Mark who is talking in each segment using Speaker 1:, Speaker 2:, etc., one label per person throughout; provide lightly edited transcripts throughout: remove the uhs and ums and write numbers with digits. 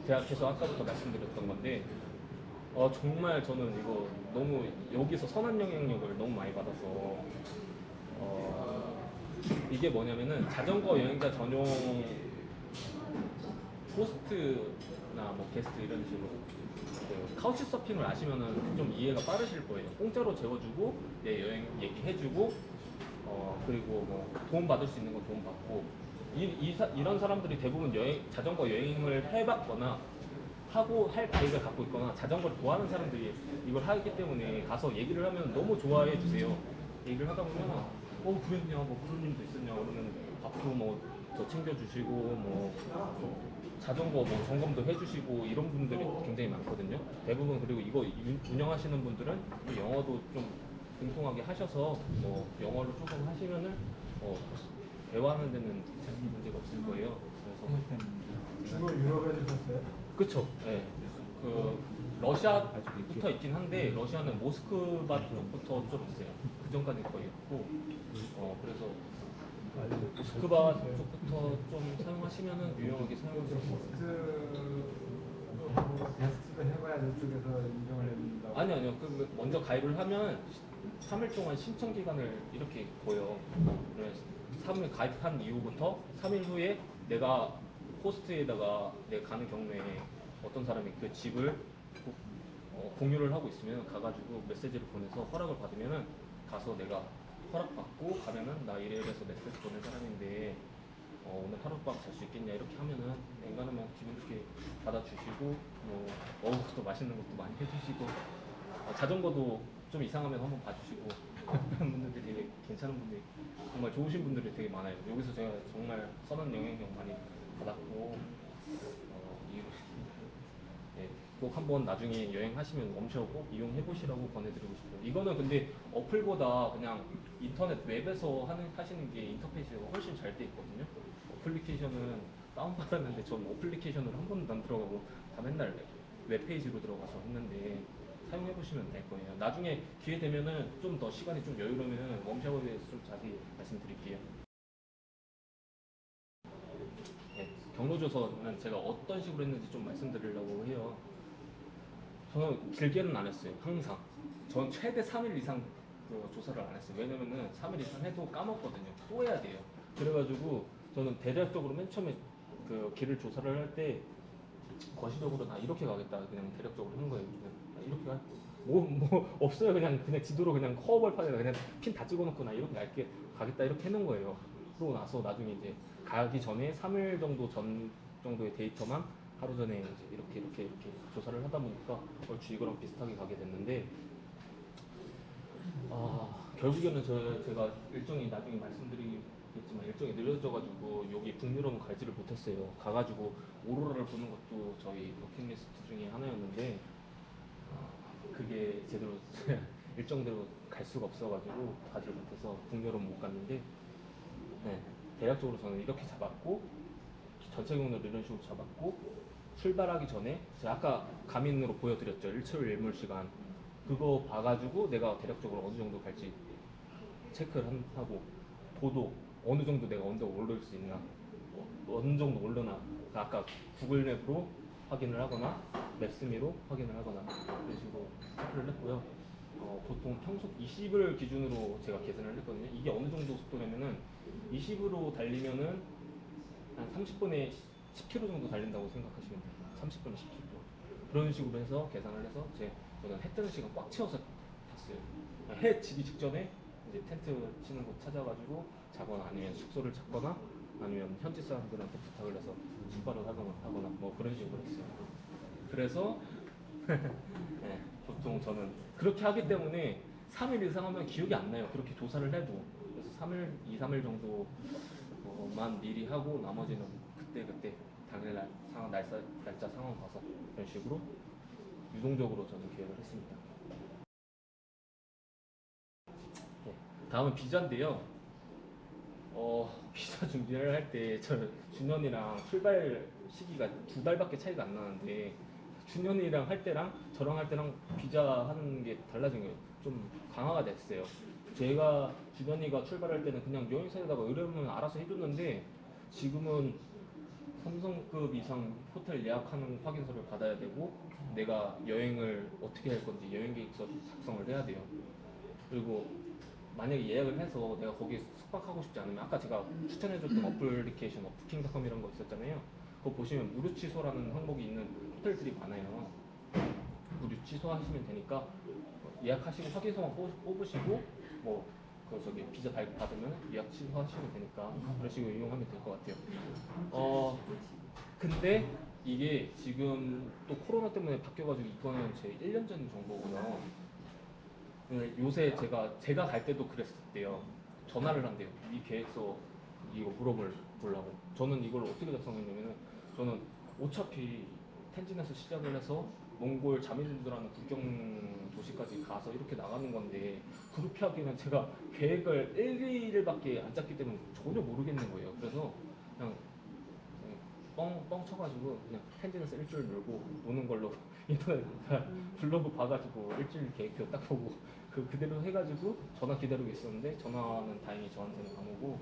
Speaker 1: 제가 계속 아까부터 말씀드렸던 건데 정말 저는 이거 너무 여기서 선한 영향력을 너무 많이 받아서 이게 뭐냐면은 자전거 여행자 전용 호스트나 뭐 게스트 이런 식으로 그 카우치 서핑을 아시면은 좀 이해가 빠르실 거예요. 공짜로 재워주고 내 여행 얘기해주고 그리고 뭐 도움 받을 수 있는 건 도움 받고 이런 사람들이 대부분 자전거 여행을 해봤거나 하고 할 바이크를 갖고 있거나 자전거를 좋아하는 사람들이 이걸 하기 때문에 가서 얘기를 하면 너무 좋아해 주세요. 얘기를 하다 보면 그랬냐 뭐 그런 일도 있었냐 그러면 밥도 뭐 더 챙겨주시고 뭐 자전거 뭐 점검도 해주시고 이런 분들이 굉장히 많거든요. 대부분 그리고 이거 운영하시는 분들은 또 영어도 좀 등통하게 하셔서 뭐 영어를 조금 하시면은 대화하는 데는 별 문제가 없을 거예요. 그래서
Speaker 2: 주로 유럽에 주셨어요?
Speaker 1: 그쵸. 네. 그 러시아부터 있긴 한데 러시아는 모스크바 쪽부터 좀 있어요. 그 전까지 거의 있고 그래서 모스크바 쪽부터 좀 사용하시면은 유용하게 사용할 수 있어요.
Speaker 2: 게스트도 해봐야 저쪽에서 인정을 해준다고.
Speaker 1: 아니요. 그 먼저 가입을 하면 3일 동안 신청 기간을 이렇게 둬요. 그래서 3일 가입한 이후부터 3일 후에 내가 호스트에다가 내가 가는 경우에 어떤 사람이 그 집을 공유를 하고 있으면 가가지고 메시지를 보내서 허락을 받으면은 가서 내가 허락받고 가면은 나 이래서 메시지 보낸 사람인데 오늘 하룻밤 잘 수 있겠냐 이렇게 하면은 웬간하면 기분 좋게 받아주시고 또 맛있는 것도 많이 해주시고 자전거도 좀 이상하면 한번 봐주시고 그런 분들이 되게 괜찮은 분들이 정말 좋으신 분들이 되게 많아요. 여기서 제가 정말 선한 영향력 많이 받았고 꼭 한번 나중에 여행하시면 웜쉐어 꼭 이용해 보시라고 권해드리고 싶어요. 이거는 근데 어플보다 그냥 인터넷 웹에서 하시는 게 인터페이스가 훨씬 잘 돼 있거든요. 어플리케이션은 다운받았는데 전 어플리케이션을 한 번도 안 들어가고 다 맨날 웹페이지로 들어가서 했는데 사용해 보시면 될 거예요. 나중에 기회 되면은 좀 더 시간이 좀 여유로우면 웜쉐어에 대해서 좀 자세히 말씀드릴게요. 네, 경로조서는 제가 어떤 식으로 했는지 좀 말씀드리려고 해요. 저는 길게는 안 했어요. 항상. 전 최대 3일 이상 조사를 안 했어요. 왜냐면은 3일 이상 해도 까먹거든요. 또 해야 돼요. 그래가지고 저는 대략적으로 맨 처음에 그 길을 조사를 할 때 거시적으로 나 이렇게 가겠다 그냥 대략적으로 한 거예요. 그냥 이렇게 뭐 없어요. 그냥 지도로 그냥 커버볼판에다 그냥 핀 다 찍어놓고 나 이렇게 가겠다 이렇게 해놓은 거예요. 그러고 나서 나중에 이제 가기 전에 3일 정도 전 정도의 데이터만 하루 전에 이제 이렇게 조사를 하다 보니까 얼추 이거랑 비슷하게 가게 됐는데 결국에는 제가 일정이 나중에 말씀드리겠지만 일정이 늦어져가지고 여기 북유럽은 가지를 못했어요. 가가지고 오로라를 보는 것도 저희 버킷리스트 중에 하나였는데 그게 제대로 일정대로 갈 수가 없어가지고 가지를 못해서 북유럽 못 갔는데 네, 대략적으로 저는 이렇게 잡았고 전체 경로를 이런 식으로 잡았고 출발하기 전에 제가 아까 가민으로 보여드렸죠. 1초일 일몰 시간 그거 봐가지고 내가 대략적으로 어느 정도 갈지 체크를 하고 도도 어느 정도 내가 언덕 오를 수 있나 어느 정도 오르나 아까 구글맵으로 확인을 하거나 맵스미로 확인을 하거나 이런 식으로 체크를 했고요. 보통 평속 20을 기준으로 제가 계산을 했거든요. 이게 어느 정도 속도냐면은 20으로 달리면은 한 30분에 10km 정도 달린다고 생각하시면 돼요. 30분에 10km. 그런 식으로 해서 계산을 해서 저는 해 뜨는 시간 꽉 채워서 탔어요. 해 지기 직전에 이제 텐트 치는 곳 찾아가지고 자거나 아니면 숙소를 잡거나 아니면 현지 사람들한테 부탁을 해서 숙박을 하거나 뭐 그런 식으로 했어요. 그래서 네, 보통 저는 그렇게 하기 때문에 3일 이상 하면 기억이 안 나요. 그렇게 조사를 해도. 그래서 3일, 2, 3일 정도만 미리 하고 나머지는 그때 당일날 날짜 상황 봐서 이런 식으로 유동적으로 저는 계획을 했습니다. 네, 다음은 비자인데요. 비자 준비를 할 때 저 준현이랑 출발 시기가 2달밖에 차이가 안 나는데 준현이랑 할 때랑 저랑 할 때랑 비자 하는 게 달라진 거예요. 좀 강화가 됐어요. 제가 준현이가 출발할 때는 그냥 여행사에다가 의뢰면 알아서 해줬는데 지금은 삼성급 이상 호텔 예약하는 확인서를 받아야 되고 내가 여행을 어떻게 할 건지 여행 계획서 작성을 해야 돼요. 그리고 만약에 예약을 해서 내가 거기에 숙박하고 싶지 않으면 아까 제가 추천해줬던 어플리케이션 부킹닷컴 이런 거 있었잖아요. 그거 보시면 무료 취소라는 항목이 있는 호텔들이 많아요. 무료 취소하시면 되니까 예약하시고 확인서만 뽑으시고 저기 비자 발급 받으면 예약 취소하시면 되니까 그런 식으로 이용하면 될 것 같아요. 근데 이게 지금 또 코로나 때문에 바뀌어가지고 이거는 제 1년 전 정보고요. 요새 제가 갈 때도 그랬었대요. 전화를 한대요. 이 계획서 이거 물어보려고. 저는 이걸 어떻게 작성했냐면은 저는 어차피 텐진에서 시작을 해서 몽골 자민들하는 국경 도시까지 가서 이렇게 나가는 건데 그렇게 하기에는 제가 계획을 1, 2일밖에 안 짰기 때문에 전혀 모르겠는 거예요. 그래서 그냥 뻥 쳐가지고 그냥 텐진에서 일주일 놀고 노는 걸로 인터넷 블로그 봐가지고 일주일 계획표 딱 보고 그대로 해가지고 전화 기다리고 있었는데 전화는 다행히 저한테는 안 오고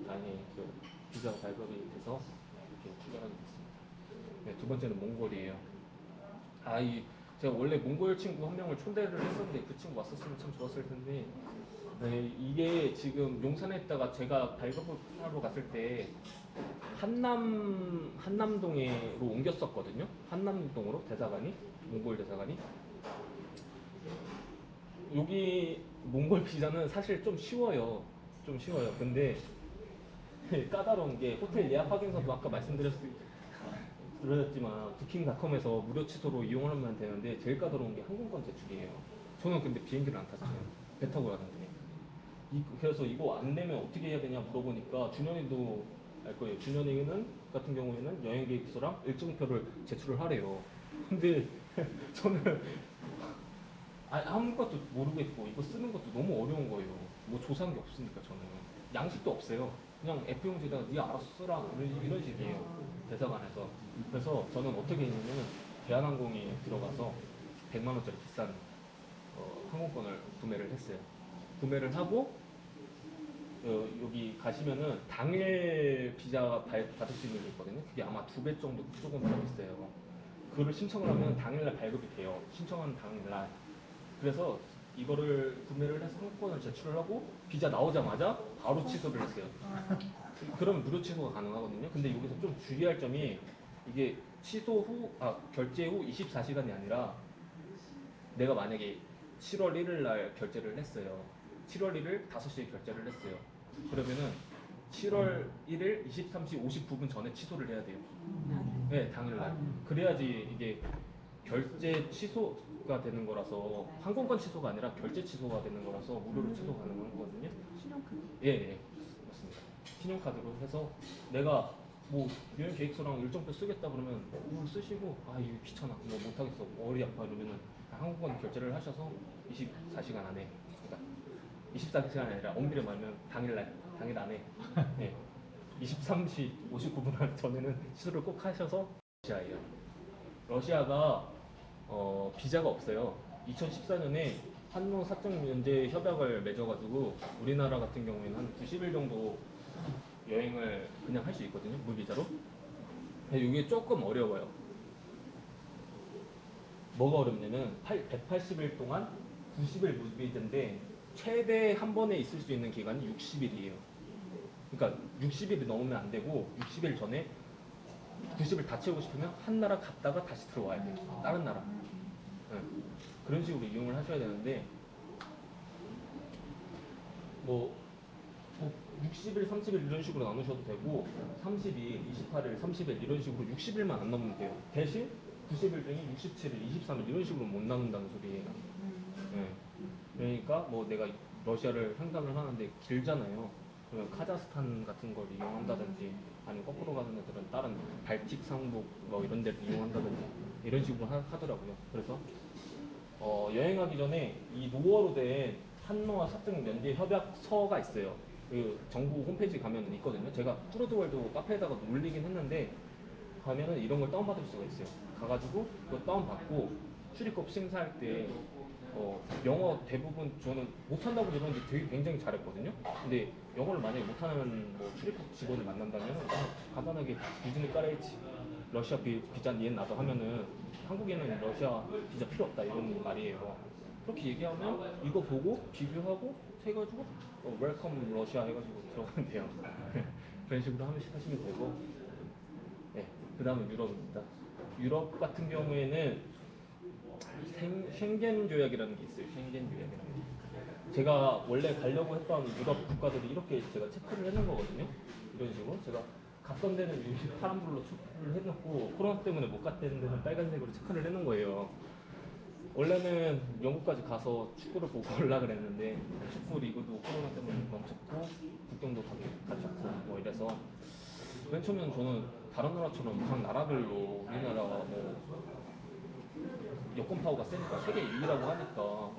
Speaker 1: 다행히 그 비자가 발급이 돼서 이렇게 출발하게 됐습니다. 네, 두 번째는 몽골이에요. 제가 원래 몽골 친구 한 명을 초대를 했었는데 그 친구 왔었으면 참 좋았을 텐데 네, 이게 지금 용산에 있다가 제가 발급하러 갔을 때 한남동으로 옮겼었거든요. 한남동으로 대사관이 몽골 대사관이 여기 몽골 비자는 사실 좀 쉬워요. 좀 쉬워요. 근데 까다로운 게 호텔 예약 확인서도 아까 말씀드렸지만 부킹닷컴에서 무료 취소로 이용하면 되는데 제일 까다로운 게 항공권 제출이에요. 저는 근데 비행기를 안 탔어요. 배 타고 가는데. 그래서 이거 안 내면 어떻게 해야 되냐 물어보니까 준현이도 알 거예요. 준현이는 같은 경우에는 여행 계획서랑 일정표를 제출을 하래요. 근데 저는 아무것도 모르겠고 이거 쓰는 것도 너무 어려운 거예요. 뭐 조사한 게 없으니까 저는 양식도 없어요. 그냥 F용지에다가 네가 알아서 쓰라 이런 식이에요. 대사관에서. 그래서 저는 어떻게 했냐면 대한항공에 들어가서 100만 원짜리 비싼 항공권을 구매를 했어요. 구매를 하고 여기 가시면은 당일 비자 받을 수 있는 게 있거든요. 그게 아마 2배 정도 조금 더 비싸요. 그거를 신청을 하면 당일날 발급이 돼요. 신청하는 당일날. 그래서 이거를 구매를 해서 항공권을 제출을 하고 비자 나오자마자 바로 취소를 했어요. 그러면 무료 취소가 가능하거든요. 근데 여기서 좀 주의할 점이 이게 결제 후 24시간이 아니라 내가 만약에 7월 1일 날 결제를 했어요. 7월 1일 5시에 결제를 했어요. 그러면은 7월 1일 23시 59분 전에 취소를 해야 돼요. 네, 당일날. 그래야지 이게 결제 취소가 되는 거라서 항공권 취소가 아니라 결제 취소가 되는 거라서 무료로 취소 가능한 거거든요.
Speaker 3: 신용카드.
Speaker 1: 예, 맞습니다. 신용카드로 해서 내가 뭐 여행 계획서랑 일정표 쓰겠다 그러면 쓰시고 이거 귀찮아 뭐 못하겠어 머리 아파 이러면은 항공권 결제를 하셔서 24시간 안에 그러니까 24시간이 아니라 엄밀히 말하면 당일 안에 네, 23시 59분 전에는 취소를 꼭 하셔서 러시아예요. 러시아가 비자가 없어요. 2014년에 한중 사적 면제 협약을 맺어가지고 우리나라 같은 경우에는 한 90일 정도 여행을 그냥 할 수 있거든요. 무비자로. 근데 이게 조금 어려워요. 뭐가 어렵냐면 180일 동안 90일 무비자인데 최대 한 번에 있을 수 있는 기간이 60일이에요. 그러니까 60일이 넘으면 안 되고 60일 전에 90일 다 채우고 싶으면 한 나라 갔다가 다시 들어와야 돼요. 다른 나라. 네. 그런 식으로 이용을 하셔야 되는데 뭐 60일, 30일 이런 식으로 나누셔도 되고 30일, 28일, 30일 이런 식으로 60일만 안 넘으면 돼요. 대신 90일 중에 67일, 23일 이런 식으로 못 나눈다는 소리예요. 네. 그러니까 뭐 내가 러시아를 횡단을 하는데 길잖아요. 그러면 카자흐스탄 같은 걸 이용한다든지 아니면 거꾸로 가는 애들은 다른 발틱 상국 뭐 이런 데를 이용한다든지 이런 식으로 하더라고요. 그래서 여행하기 전에 이 노어로 된 한노와 사등 연계 협약서가 있어요. 그 정부 홈페이지 가면 있거든요. 제가 뚜르드월드 카페에다가 올리긴 했는데 가면은 이런 걸 다운받을 수가 있어요. 가가지고 그거 다운받고 출입국 심사할 때 영어 대부분 저는 못한다고 그러는데 되게 굉장히 잘했거든요. 근데 영어를 만약에 못하는 뭐 출입국 직원을 만난다면 그냥 간단하게 유진이 까레이치 러시아 비자 니엔 나도 하면은 한국에는 러시아 비자 필요 없다 이런 말이에요. 그렇게 얘기하면 이거 보고 비교하고 해가지고 웰컴 러시아 해가지고 들어가면 돼요. 그런 식으로 하시면 되고. 네, 그 다음은 유럽입니다. 유럽 같은 경우에는 쉥겐 조약이라는 게 있어요. 쉥겐 조약이라는 게. 제가 원래 가려고 했던 유럽 국가들이 이렇게 제가 체크를 해놓은 거거든요. 이런 식으로 제가 갔던 데는 이렇게 파란불로 체크를 해놓고 코로나 때문에 못 갔던 데는 빨간색으로 체크를 해놓은 거예요. 원래는 영국까지 가서 축구를 보고 오려고 그랬는데 축구 리그도 코로나 때문에 멈췄고 국경도 닫혔고 뭐 이래서 맨 처음에는 저는 다른 나라처럼 각 나라별로 우리나라 뭐 여권 파워가 세니까 세계 2위라고 하니까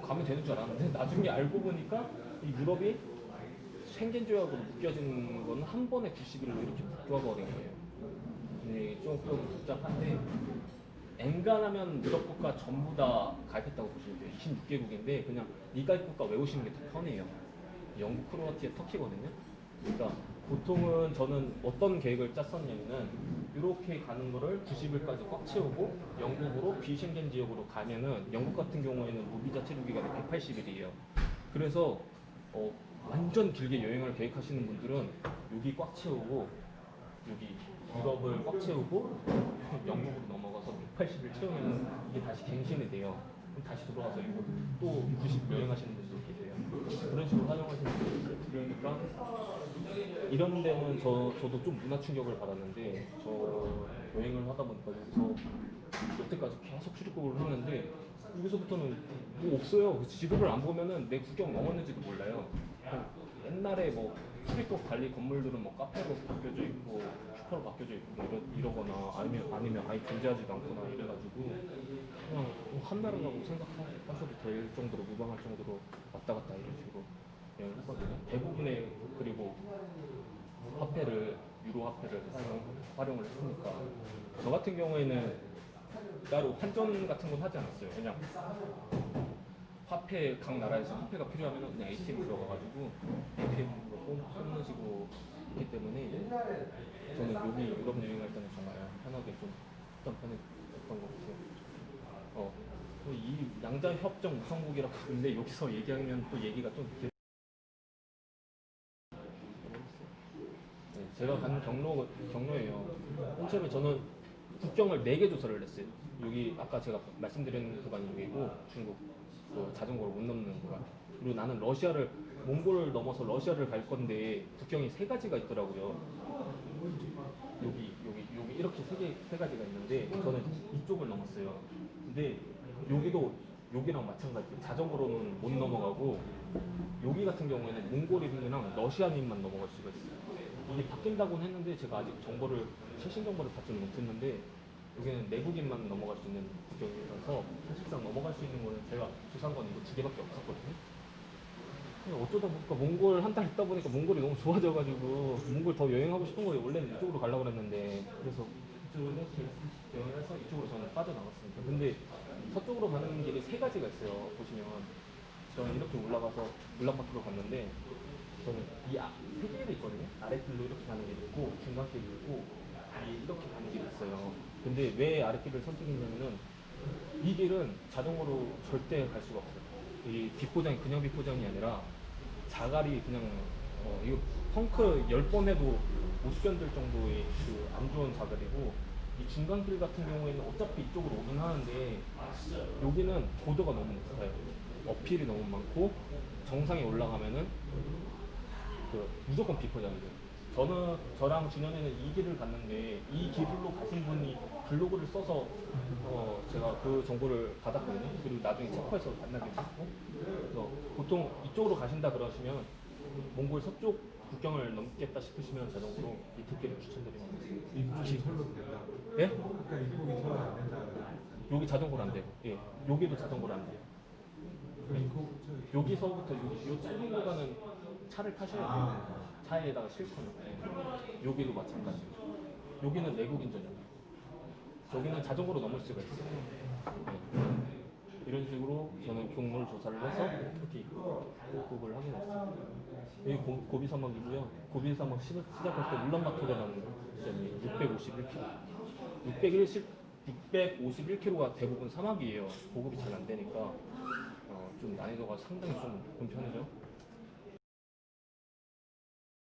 Speaker 1: 가면 되는 줄 알았는데 나중에 알고 보니까 이 유럽이 쉥겐 조약으로 묶여진 거는 한 번에 90일로 이렇게 묶여버린 거예요. 근데 조금 복잡한데 엔간하면 유럽 국가 전부 다 가입했다고 보시면 돼요. 26개국인데 그냥 이 가입 국가 외우시는 게 더 편해요. 영국, 크로아티아, 터키거든요. 그러니까 보통은 저는 어떤 계획을 짰었냐면은 이렇게 가는 거를 90일까지 꽉 채우고 영국으로 비쉥겐 지역으로 가면은 영국 같은 경우에는 무비자 체류 기간이 180일이에요. 그래서 완전 길게 여행을 계획하시는 분들은 여기 꽉 채우고 여기 유럽을 꽉 채우고 영국으로 넘어가서 180일 채우면 이게 다시 갱신이 돼요. 그럼 다시 돌아와서 이거 또 90일 여행하시는 분들 계세요. 그런 식으로 활용하시는 분들 있어요. 그러니까 이런 데는 저도 좀 문화 충격을 받았는데 저 여행을 하다 보니까 여기서 여태까지 계속 출입국을 했는데 여기서부터는 뭐 없어요. 지도를 안 보면은 내 국경 넘었는지도 몰라요. 옛날에 뭐 출입국 관리 건물들은 뭐 카페로 바뀌어져 있고 슈퍼로 바뀌어져 있고 이러거나 아니면 아예 존재하지도 않거나 이래가지고 그냥 한 나라라고 생각하셔도 될 정도로 무방할 정도로 왔다 갔다 이런 식으로 여행을 했거든요. 대부분의 그리고 화폐를 유로 화폐를 활용을 했으니까 저 같은 경우에는 따로 환전 같은 건 하지 않았어요. 그냥 화폐 각 나라에서 화폐가 필요하면 그냥 ATM 들어가가지고 ATM으로 끊으시고 있기 때문에 저는 여기 유럽 여행할 때는 정말 편하게 좀 했던 편이었던 것 같아요. 이 양자협정 우선국이라고 하는데 여기서 얘기하면 또 얘기가 좀 네, 제가 가는 경로예요. 맨 처음에 저는 국경을 4개 조사를 했어요. 여기 아까 제가 말씀드린 구간이 여기고 중국 자전거를 못 넘는 구간. 그리고 나는 러시아를 몽골을 넘어서 러시아를 갈 건데 국경이 3가지가 있더라고요. 여기 이렇게 세 가지가 있는데 저는 이쪽을 넘었어요. 근데 여기도 여기랑 마찬가지로 자전거로는 못 넘어가고 여기 같은 경우에는 몽골인이랑 러시아인만 넘어갈 수가 있어요. 이게 바뀐다고는 했는데 제가 아직 최신 정보를 받지는 못했는데 여기는 내국인만 넘어갈 수 있는 국경이라서 사실상 넘어갈 수 있는 거는 제가 조사한 건 이거 2개밖에 없었거든요. 근데 어쩌다 보니까 몽골 한 달 있다 보니까 몽골이 너무 좋아져가지고 몽골 더 여행하고 싶은 거예요. 원래는 이쪽으로 가려고 그랬는데 그래서 이쪽으로 여행을 해서 이쪽으로 저는 빠져나갔습니다. 근데 서쪽으로 가는 길이 3가지가 있어요. 보시면 저는 이렇게 올라가서 울란바토를 갔는데 저는 세 길이 있거든요. 아랫길로 이렇게 가는 길이 있고 중간길이 있고 이렇게 가는 길이 있어요. 근데 왜 아랫길을 선택했냐면은 이 길은 자전거로 절대 갈 수가 없어요. 이 빗고장이 그냥 빗고장이 아니라 자갈이 그냥 이거 펑크 10번 해도 못 견딜 정도의 그 안 좋은 자갈이고 이 중간길 같은 경우에는 어차피 이쪽으로 오긴 하는데 여기는 고도가 너무 높아요. 어필이 너무 많고 정상에 올라가면은 그 무조건 비포장이에요. 저랑 준현이는 이 길을 갔는데 이 길로 가신 분이 블로그를 써서 제가 그 정보를 받았거든요. 그리고 나중에 체크해서 만나게 됐고, 그래서 보통 이쪽으로 가신다 그러시면 몽골 서쪽 국경을 넘겠다 싶으시면 자전거로 이 길을 추천드립니다.
Speaker 2: 입국이 철로 된다.
Speaker 1: 예?
Speaker 2: 아까 입국이 철로 안 된다.
Speaker 1: 여기 자전거로 안 돼요. 예, 여기도 자전거로 안 돼요.
Speaker 2: 그 입국
Speaker 1: 여기서부터 요 짧은 구간은 차를 타셔야 돼요. 차에다가 싣거나. 예. 여기도 마찬가지. 여기는 내국인 전용. 여기는 자전거로 넘을 수가 있어요. 예. 이런 식으로 저는 경로를 조사를 해서 이렇게 입국을 하게 됐어요. 여기 고비사막이고요. 고비사막 시작할 때 울란바토르라는 지점이 651km. 651km가 대부분 사막이에요. 보급이 잘 안 되니까 좀 난이도가 상당히 좀 높은 편이죠.